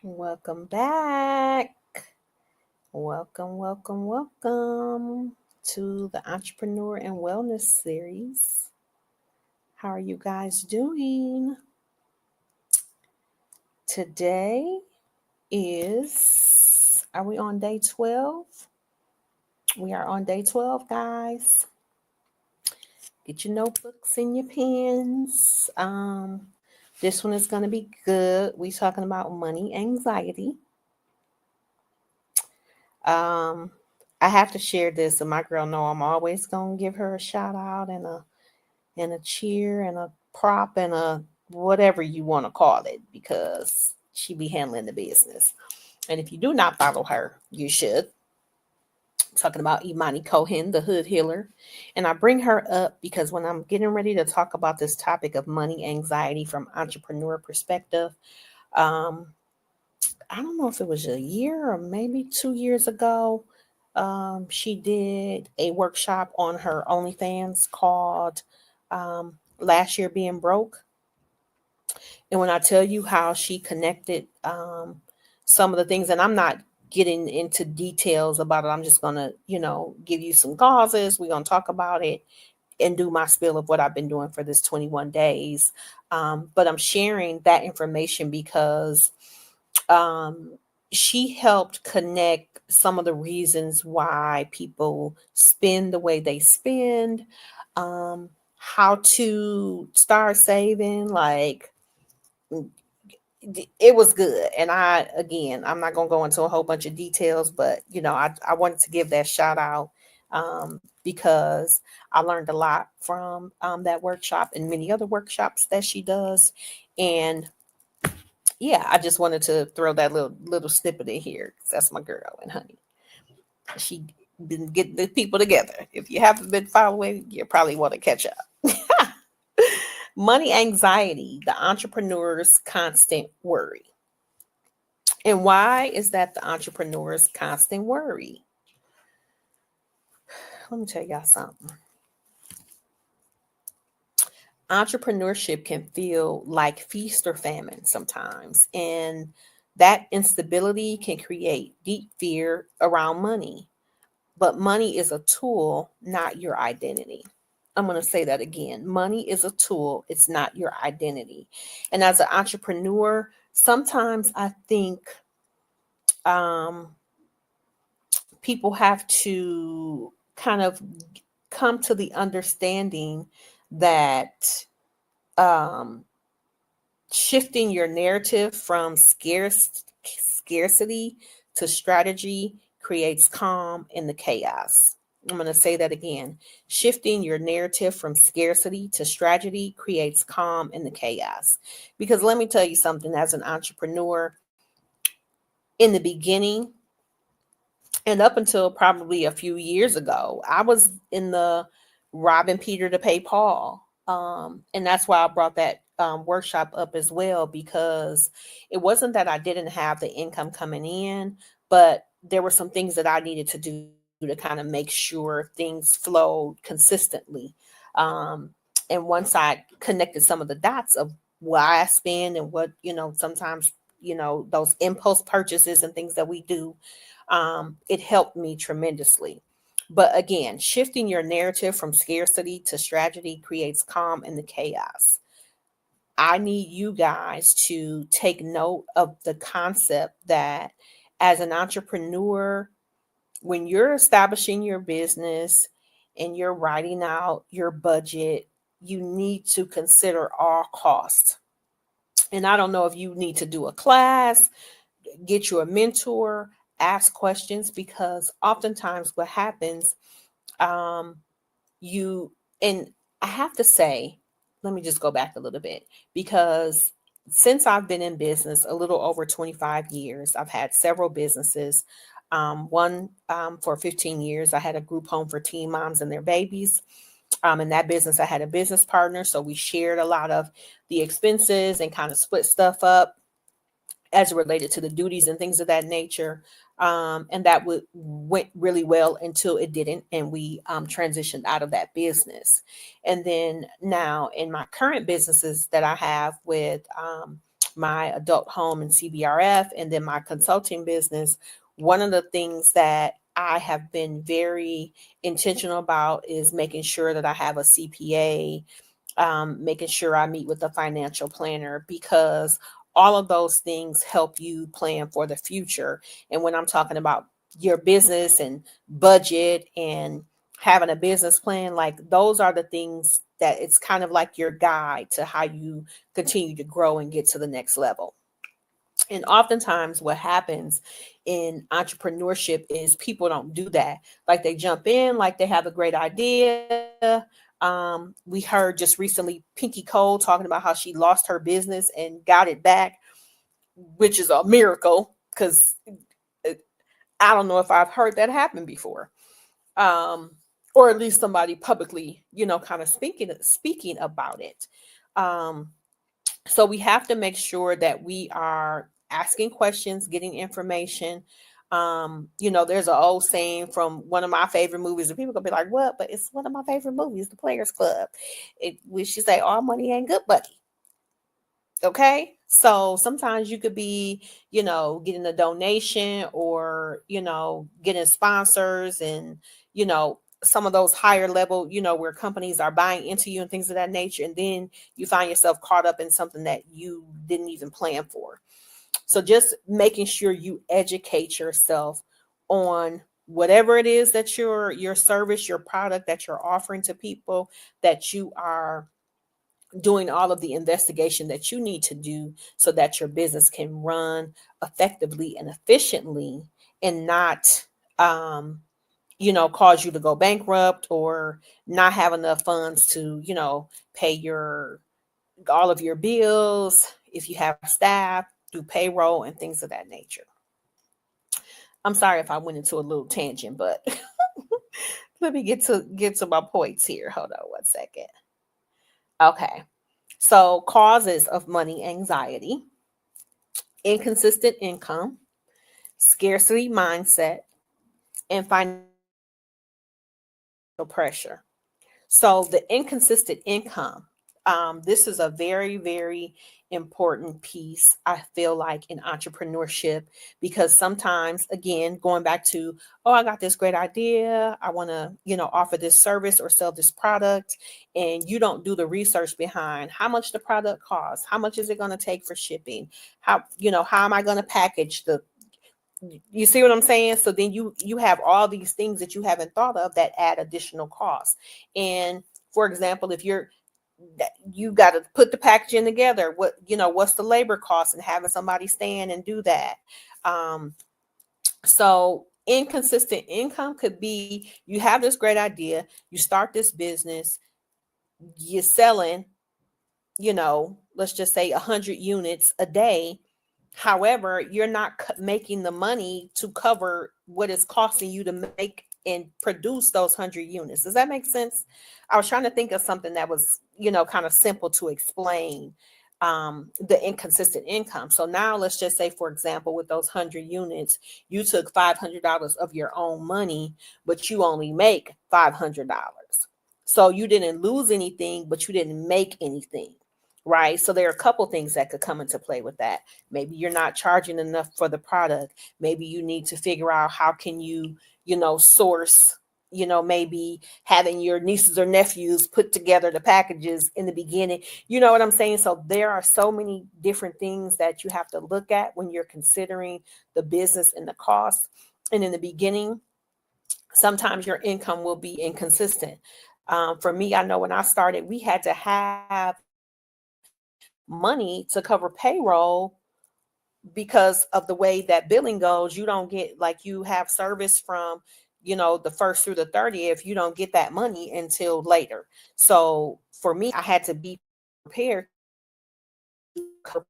Welcome back. Welcome to the Entrepreneur and Wellness Series. How are you guys doing? Today are we on day 12? We are on day 12, guys. Get your notebooks and your pens. This one is going to be good. We're talking about money anxiety. Um, I have to share this, and my girl know I'm always gonna give her a shout out and a cheer and a prop and a whatever you want to call it because she be handling the business. And if you do not follow her, you should. Talking about Imani Cohen, the hood healer. And I bring her up because when I'm getting ready to talk about this topic of money anxiety from entrepreneur perspective, um, I don't know if it was a year or maybe 2 years ago. She did a workshop on her OnlyFans called Last Year Being Broke. And when I tell you how she connected some of the things, and I'm not getting into details about it, I'm just going to, give you some causes. We're going to talk about it and do my spiel of what I've been doing for this 21 days. But I'm sharing that information because um, she helped connect some of the reasons why people spend the way they spend, how to start saving. Like, it was good. And I'm not going to go into a whole bunch of details, but, I wanted to give that shout out because I learned a lot from that workshop and many other workshops that she does. And yeah, I just wanted to throw that little snippet in here because that's my girl and honey. She been getting the people together. If you haven't been following, you probably want to catch up. Money anxiety, the entrepreneur's constant worry. And why is that the entrepreneur's constant worry? Let me tell y'all something. Entrepreneurship can feel like feast or famine sometimes, and that instability can create deep fear around money. But money is a tool, not your identity. I'm going to say that again. Money is a tool, it's not your identity. And as an entrepreneur, sometimes I think um, people have to kind of come to the understanding that um, shifting your narrative from scarcity to strategy creates calm in the chaos. I'm going to say that again. Shifting your narrative from scarcity to strategy creates calm in the chaos. Because let me tell you something, as an entrepreneur, in the beginning, and up until probably a few years ago, I was in the robbing Peter to pay Paul. And that's why I brought that workshop up as well, because it wasn't that I didn't have the income coming in, but there were some things that I needed to do to kind of make sure things flowed consistently. Um, and once I connected some of the dots of why I spend and what, sometimes, those impulse purchases and things that we do, it helped me tremendously. But again, shifting your narrative from scarcity to strategy creates calm in the chaos. I need you guys to take note of the concept that as an entrepreneur, when you're establishing your business and you're writing out your budget, you need to consider all costs. And I don't know if you need to do a class, get you a mentor, ask questions, because oftentimes what happens, um, you, and I have to say, let me just go back a little bit, because since I've been in business a little over 25 years, I've had several businesses. One for 15 years, I had a group home for teen moms and their babies. In that business, I had a business partner. So we shared a lot of the expenses and kind of split stuff up as related to the duties and things of that nature. And that went really well until it didn't. And we transitioned out of that business. And then now in my current businesses that I have with my adult home and CBRF, and then my consulting business, one of the things that I have been very intentional about is making sure that I have a CPA, making sure I meet with a financial planner, because all of those things help you plan for the future. And when I'm talking about your business and budget and having a business plan, like those are the things that it's kind of like your guide to how you continue to grow and get to the next level. And oftentimes, what happens in entrepreneurship is people don't do that. Like they jump in, like they have a great idea. We heard just recently Pinky Cole talking about how she lost her business and got it back, which is a miracle because I don't know if I've heard that happen before. Um, or at least somebody publicly, kind of speaking about it. Um, so we have to make sure that we are asking questions, getting information. There's an old saying from one of my favorite movies, and people gonna be like, "What?" But it's one of my favorite movies, The Players Club. We should say, "All money ain't good, buddy." Okay. So sometimes you could be, getting a donation or, getting sponsors and, some of those higher level, where companies are buying into you and things of that nature. And then you find yourself caught up in something that you didn't even plan for. So just making sure you educate yourself on whatever it is that your service, your product that you're offering to people, that you are doing all of the investigation that you need to do so that your business can run effectively and efficiently and not cause you to go bankrupt or not have enough funds to pay your all of your bills, if you have staff, do payroll and things of that nature. I'm sorry if I went into a little tangent, but let me get to my points here. Hold on one second. Okay. So, causes of money anxiety: inconsistent income, scarcity mindset, and financial pressure. So, the inconsistent income, this is a very, very important piece, I feel like, in entrepreneurship, because sometimes, again, going back to, oh, I got this great idea. I want to, offer this service or sell this product. And you don't do the research behind how much the product costs, how much is it going to take for shipping, how am I going to package the, you see what I'm saying? So then you have all these things that you haven't thought of that add additional costs. And for example, if you got to put the packaging together, what's the labor cost and having somebody stand and do that. So inconsistent income could be, you have this great idea, you start this business, you're selling, let's just say 100 units a day. However, you're not making the money to cover what it's costing you to make and produce those 100 units. Does that make sense? I was trying to think of something that was, kind of simple to explain the inconsistent income. So now let's just say, for example, with those 100 units, you took $500 of your own money, but you only make $500. So you didn't lose anything, but you didn't make anything. Right. So there are a couple things that could come into play with that. Maybe you're not charging enough for the product. Maybe you need to figure out how can you, source, maybe having your nieces or nephews put together the packages in the beginning. You know what I'm saying? So there are so many different things that you have to look at when you're considering the business and the cost. And in the beginning, sometimes your income will be inconsistent. For me, I know when I started, we had to have money to cover payroll because of the way that billing goes. You don't get, like, you have service from the first through the 30th, you don't get that money until later. So for me, I had to be prepared to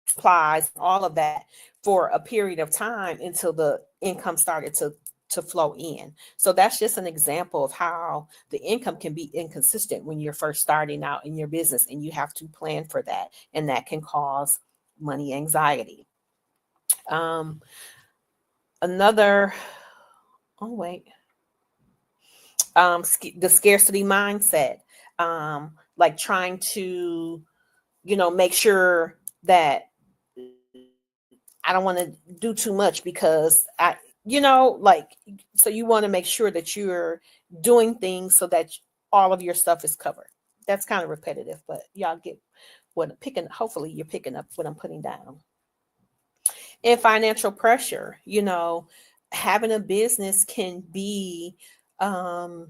supplies, all of that, for a period of time until the income started to flow in. So that's just an example of how the income can be inconsistent when you're first starting out in your business, and you have to plan for that, and that can cause money anxiety. um Another, oh wait, the scarcity mindset, like trying to make sure that I don't want to do too much because like, so you want to make sure that you're doing things so that all of your stuff is covered. That's kind of repetitive, but y'all get what I'm picking. Hopefully you're picking up what I'm putting down. And financial pressure, having a business can be um,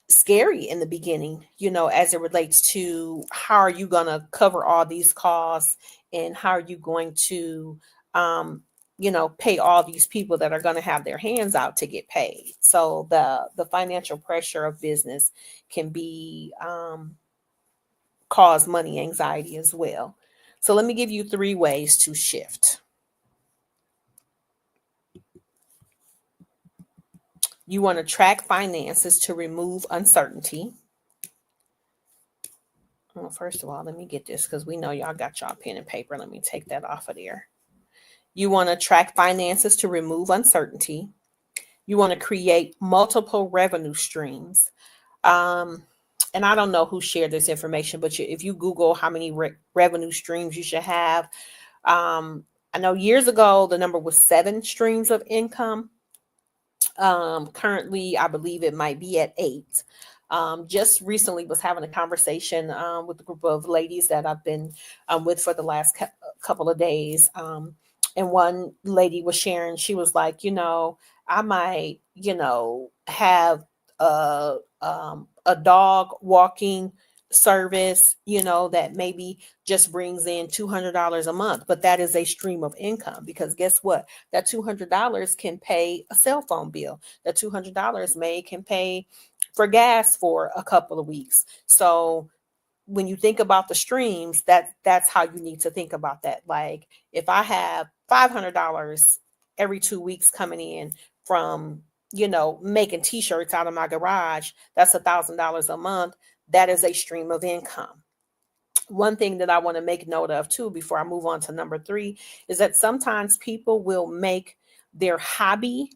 scary in the beginning, as it relates to how are you going to cover all these costs and how are you going to, pay all these people that are going to have their hands out to get paid. So the financial pressure of business can be cause money anxiety as well. So let me give you 3 ways to shift. You want to track finances to remove uncertainty. Well, first of all, let me get this because we know y'all got y'all pen and paper. Let me take that off of there. You want to track finances to remove uncertainty. You want to create multiple revenue streams. Um, and I don't know who shared this information, but if you Google how many revenue streams you should have, I know years ago the number was 7 streams of income. Currently, I believe it might be at 8. Just recently was having a conversation with a group of ladies that I've been with for the last couple of days. And one lady was sharing, she was like, I might, have a dog walking service, that maybe just brings in $200 a month, but that is a stream of income because guess what? That $200 can pay a cell phone bill. That $200 can pay for gas for a couple of weeks. So when you think about the streams, that's how you need to think about that. Like if I have $500 every 2 weeks coming in from making t-shirts out of my garage, that's $1,000 a month. That is a stream of income. One thing that I want to make note of too before I move on to number 3 is that sometimes people will make their hobby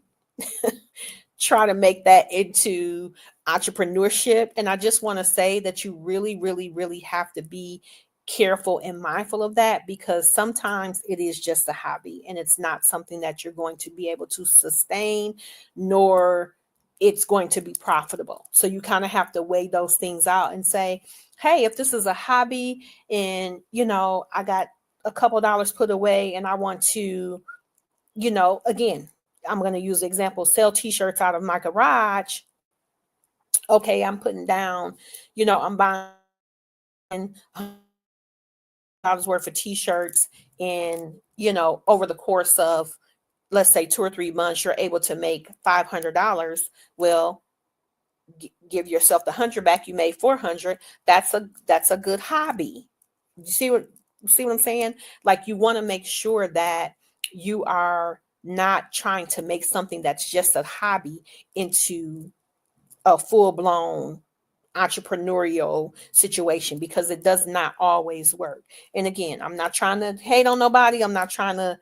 try to make that into entrepreneurship. And I just want to say that you really, really, really have to be careful and mindful of that because sometimes it is just a hobby and it's not something that you're going to be able to sustain, nor it's going to be profitable. So you kind of have to weigh those things out and say, hey, if this is a hobby and, I got a couple dollars put away and I want to, again, I'm going to use the example, sell t-shirts out of my garage. Okay, I'm putting down, I'm buying dollars worth of t-shirts and, over the course of, let's say 2 or 3 months, you're able to make $500. Well, give yourself the 100 back. You made 400. That's a good hobby. You see what I'm saying? Like you want to make sure that you are not trying to make something that's just a hobby into a full-blown entrepreneurial situation because it does not always work. And again, I'm not trying to hate on nobody. I'm not trying to,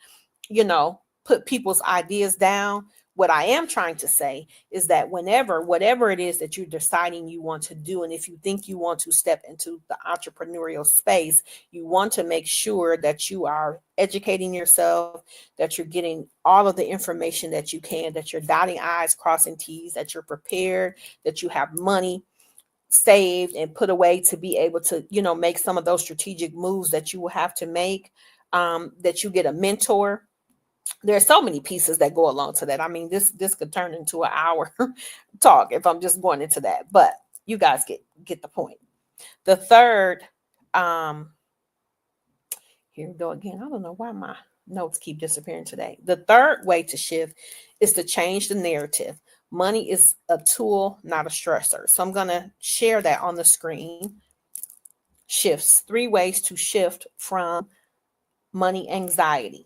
put people's ideas down. What I am trying to say is that whatever it is that you're deciding you want to do, and if you think you want to step into the entrepreneurial space, you want to make sure that you are educating yourself, that you're getting all of the information that you can, that you're dotting I's, crossing T's, that you're prepared, that you have money saved and put away to be able to, make some of those strategic moves that you will have to make, that you get a mentor. There are so many pieces that go along to that. I mean, this could turn into an hour talk if I'm just going into that, but you guys get the point. The third, here we go again. I don't know why my notes keep disappearing today. The third way to shift is to change the narrative. Money is a tool, not a stressor. So I'm going to share that on the screen. Shifts, 3 ways to shift from money anxiety,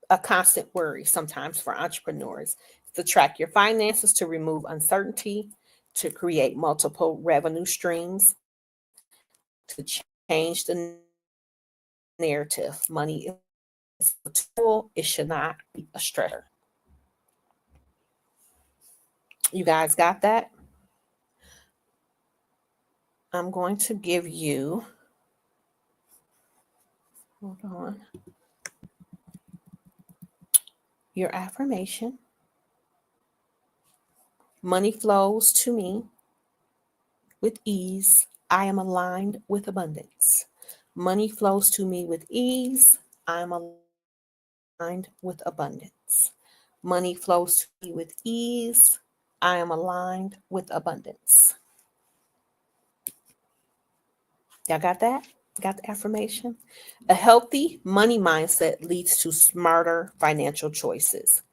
a constant worry sometimes for entrepreneurs. To track your finances, to remove uncertainty, to create multiple revenue streams, to change the narrative. Money is a tool, it should not be a stressor. You guys got that? I'm going to give you Hold on. Your affirmation. Money flows to me with ease. I am aligned with abundance. Money flows to me with ease. I am aligned with abundance. Money flows to me with ease. I am aligned with abundance. Y'all got that? Got the affirmation? A healthy money mindset leads to smarter financial choices.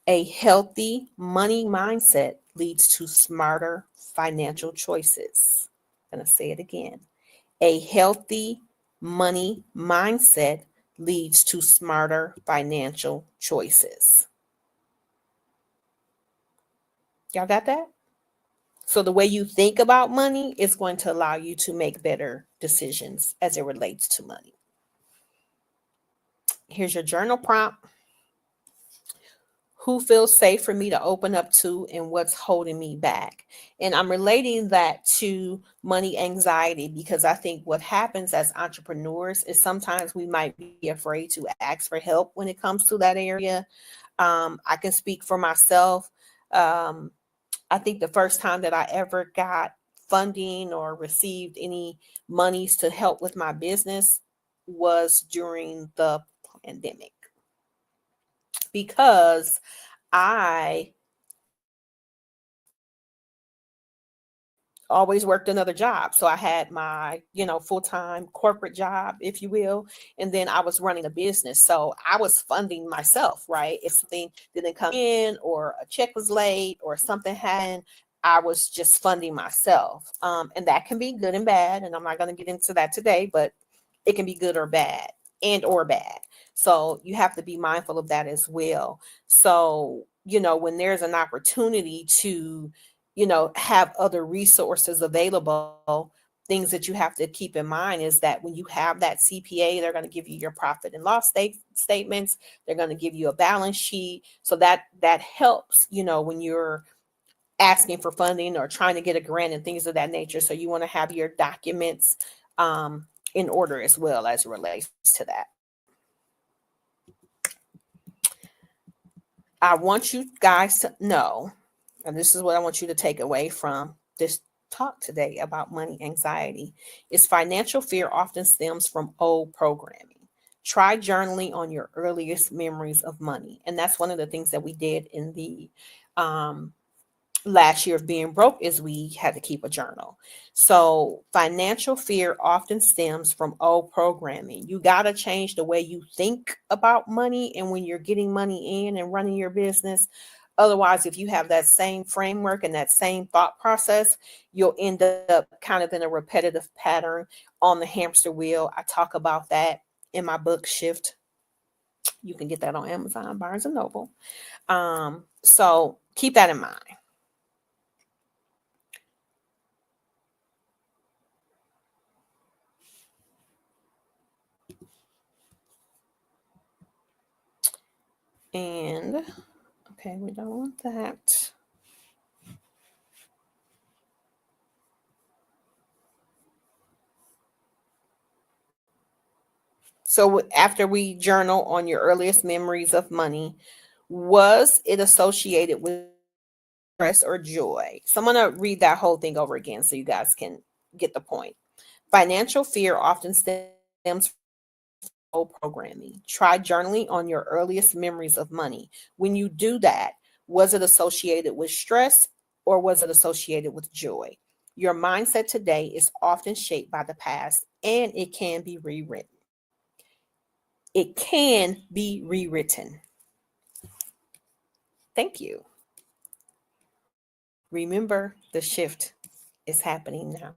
A healthy money mindset leads to smarter financial choices. I'm going to say it again. A healthy money mindset leads to smarter financial choices. Y'all got that? So the way you think about money is going to allow you to make better decisions as it relates to money. Here's your journal prompt. Who feels safe for me to open up to and what's holding me back? And I'm relating that to money anxiety because I think what happens as entrepreneurs is sometimes we might be afraid to ask for help when it comes to that area. I can speak for myself. I think the first time that I ever got funding or received any monies to help with my business was during the pandemic because I always worked another job. So I had my, full-time corporate job, if you will. And then I was running a business. So I was funding myself, right? If something didn't come in or a check was late or something happened, I was just funding myself. And that can be good and bad. And I'm not going to get into that today, but it can be good or bad or bad. So you have to be mindful of that as well. So, when there's an opportunity to have other resources available, things that you have to keep in mind is that when you have that CPA, they're going to give you your profit and loss statements. They're going to give you a balance sheet. So that helps, when you're asking for funding or trying to get a grant and things of that nature. So you want to have your documents in order as well as it relates to that. I want you guys to know, and this is what I want you to take away from this talk today about money anxiety, is financial fear often stems from old programming. Try journaling on your earliest memories of money. And that's one of the things that we did in the last year of being broke is we had to keep a journal. So financial fear often stems from old programming. You got to change the way you think about money and when you're getting money in and running your business. Otherwise, if you have that same framework and that same thought process, you'll end up kind of in a repetitive pattern on the hamster wheel. I talk about that in my book, Shift. You can get that on Amazon, Barnes and Noble. So keep that in mind. And okay, we don't want that. So after we journal on your earliest memories of money, was it associated with stress or joy? So I'm going to read that whole thing over again so you guys can get the point. Financial fear often stems from old programming. Try journaling on your earliest memories of money. When you do that, was it associated with stress or was it associated with joy? Your mindset today is often shaped by the past and it can be rewritten. It can be rewritten. Thank you. Remember, the shift is happening now.